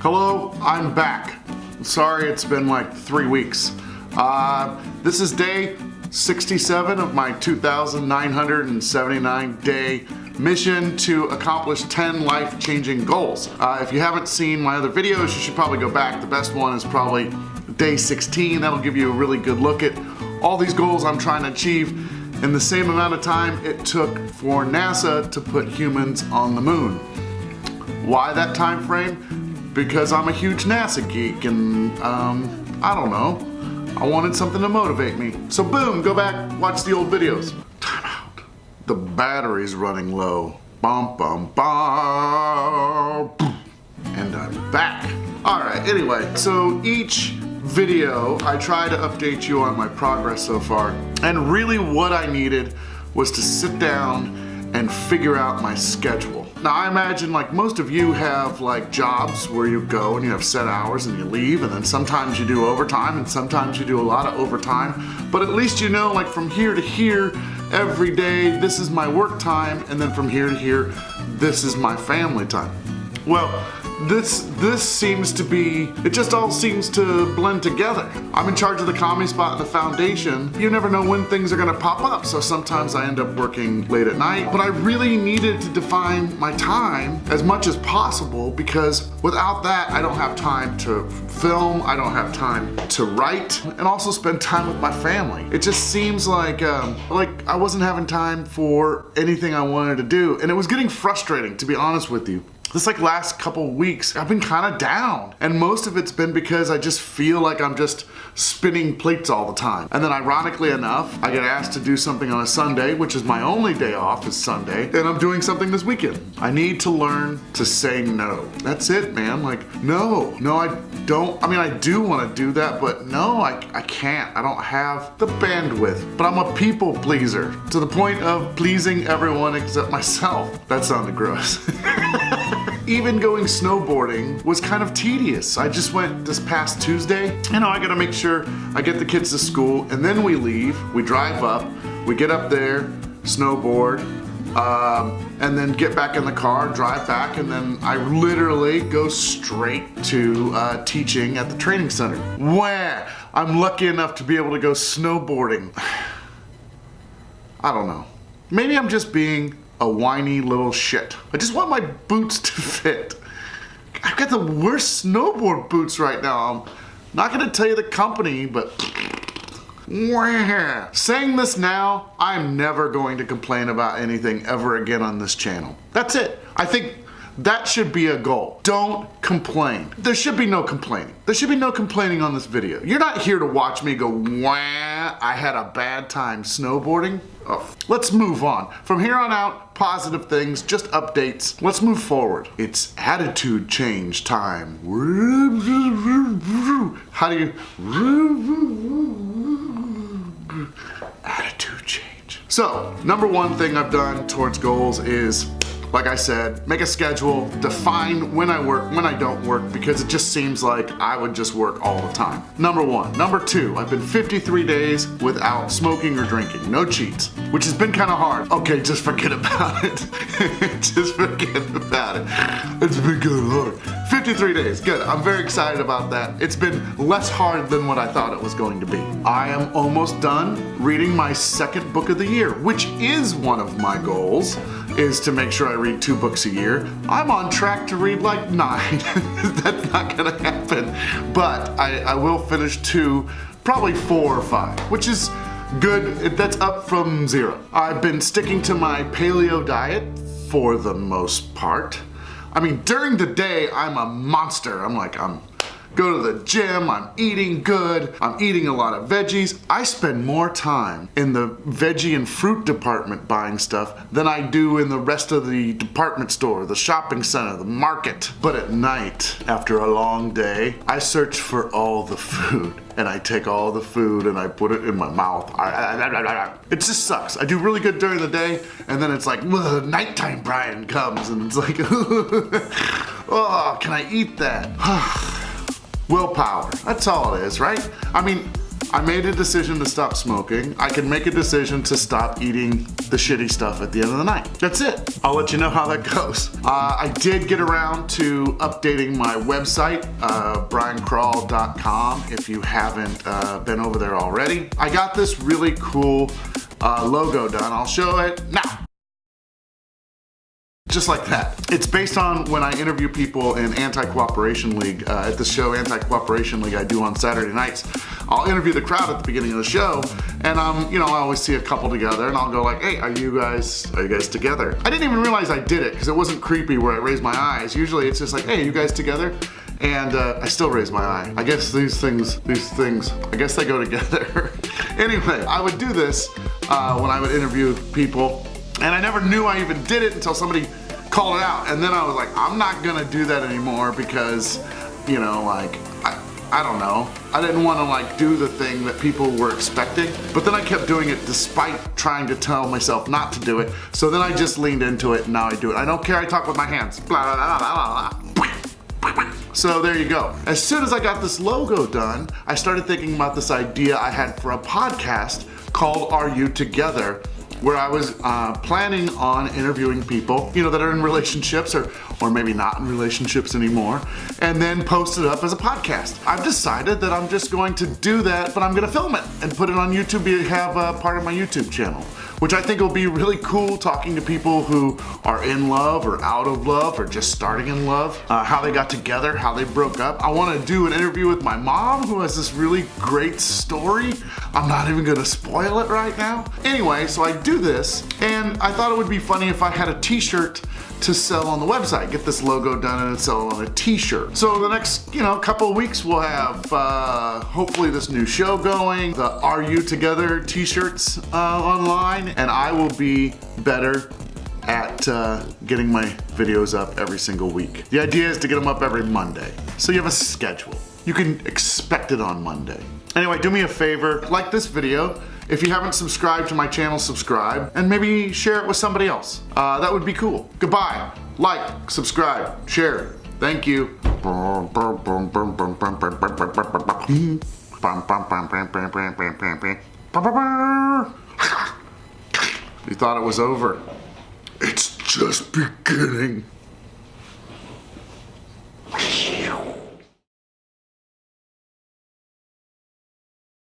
Hello, I'm back. Sorry it's been like 3 weeks. This is day 67 of my 2,979 day mission to accomplish 10 life-changing goals. If you haven't seen my other videos, you should probably go back. The best one is probably day 16. That'll give you a really good look at all these goals I'm trying to achieve in the same amount of time it took for NASA to put humans on the moon. Why that time frame? Because I'm a huge NASA geek and I don't know, I wanted something to motivate me. So boom, go back, watch the old videos. Time out. The battery's running low. Bum bum bum. And I'm back. Alright, anyway, so each video I try to update you on my progress so far. And really what I needed was to sit down and figure out my schedule. Now I imagine like most of you have like jobs where you go and you have set hours and you leave, and then sometimes you do overtime and sometimes you do a lot of overtime, but at least you know like from here to here every day this is my work time, and then from here to here this is my family time. Well, this seems to be, it just all seems to blend together. I'm in charge of the comedy spot and the foundation. You never know when things are gonna pop up, so sometimes I end up working late at night, but I really needed to define my time as much as possible, because without that I don't have time to film, I don't have time to write, and also spend time with my family. It just seems like I wasn't having time for anything I wanted to do, and it was getting frustrating, to be honest with you. This like last couple weeks, I've been kind of down, and most of it's been because I just feel like I'm just spinning plates all the time. And then ironically enough, I get asked to do something on a Sunday, which is my only day off is Sunday, and I'm doing something this weekend. I need to learn to say no. That's it, man. Like, no, I don't. I mean, I do want to do that, but no, I can't. I don't have the bandwidth. But I'm a people pleaser to the point of pleasing everyone except myself. That sounded gross. Even going snowboarding was kind of tedious. I just went this past Tuesday. You know, I gotta make sure I get the kids to school, and then we leave, we drive up, we get up there, snowboard, and then get back in the car, drive back, and then I literally go straight to teaching at the training center. Where I'm lucky enough to be able to go snowboarding. I don't know. Maybe I'm just being a whiny little shit. I just want my boots to fit. I've got the worst snowboard boots right now. I'm not gonna tell you the company, but saying this now, I'm never going to complain about anything ever again on this channel. That's it. I think that should be a goal. Don't complain. There should be no complaining. There should be no complaining on this video. You're not here to watch me go, wah, I had a bad time snowboarding. Oh. Let's move on. From here on out, positive things, just updates. Let's move forward. It's attitude change time. How do you... Attitude change. So, number one thing I've done towards goals is, like I said, make a schedule, define when I work, when I don't work, because it just seems like I would just work all the time. Number one. Number two, I've been 53 days without smoking or drinking, no cheats, which has been kind of hard. Okay, just forget about it. Just forget about it. It's been kind of hard. 53 days, good. I'm very excited about that. It's been less hard than what I thought it was going to be. I am almost done reading my second book of the year, which is one of my goals, is to make sure I read 2 books a year. I'm on track to read like 9. That's not gonna happen. But I will finish 2, probably 4 or 5, which is good. That's up from 0. I've been sticking to my paleo diet for the most part. I mean, during the day, I'm a monster. I'm go to the gym, I'm eating good, I'm eating a lot of veggies. I spend more time in the veggie and fruit department buying stuff than I do in the rest of the department store, the shopping center, the market. But at night, after a long day, I search for all the food. And I take all the food and I put it in my mouth. It just sucks. I do really good during the day, and then it's like, nighttime Brian comes, and it's like, oh, can I eat that? Willpower, that's all it is, right? I mean, I made a decision to stop smoking. I can make a decision to stop eating the shitty stuff at the end of the night. That's it. I'll let you know how that goes. I did get around to updating my website, briancrawl.com, if you haven't been over there already. I got this really cool logo done. I'll show it now. Just like that. It's based on when I interview people in Anti-Cooperation League. At the show Anti-Cooperation League I do on Saturday nights, I'll interview the crowd at the beginning of the show, and I always see a couple together, and I'll go like, hey, are you guys together? I didn't even realize I did it, because it wasn't creepy where I raised my eyes. Usually it's just like, hey, you guys together? And I still raise my eye. I guess these things, I guess they go together. Anyway, I would do this when I would interview people, and I never knew I even did it until somebody called it out. And then I was like, I'm not gonna do that anymore because, I don't know. I didn't want to do the thing that people were expecting, but then I kept doing it despite trying to tell myself not to do it. So then I just leaned into it and now I do it. I don't care, I talk with my hands. Blah, blah, blah, blah, blah. So there you go. As soon as I got this logo done, I started thinking about this idea I had for a podcast called Are You Together? Where I was planning on interviewing people, that are in relationships or maybe not in relationships anymore, and then post it up as a podcast. I've decided that I'm just going to do that, but I'm gonna film it and put it on YouTube to have part of my YouTube channel, which I think will be really cool, talking to people who are in love or out of love or just starting in love, how they got together, how they broke up. I wanna do an interview with my mom, who has this really great story. I'm not even gonna spoil it right now. Anyway, so I do this, and I thought it would be funny if I had a t-shirt to sell on the website. Get this logo done and sell on a t-shirt. So the next, couple of weeks we'll have hopefully this new show going, the Are You Together t-shirts online, and I will be better at getting my videos up every single week. The idea is to get them up every Monday, so you have a schedule. You can expect it on Monday. Anyway, do me a favor, like this video. If you haven't subscribed to my channel, subscribe, and maybe share it with somebody else. That would be cool. Goodbye. Like, subscribe, share. Thank you. You thought it was over. It's just beginning.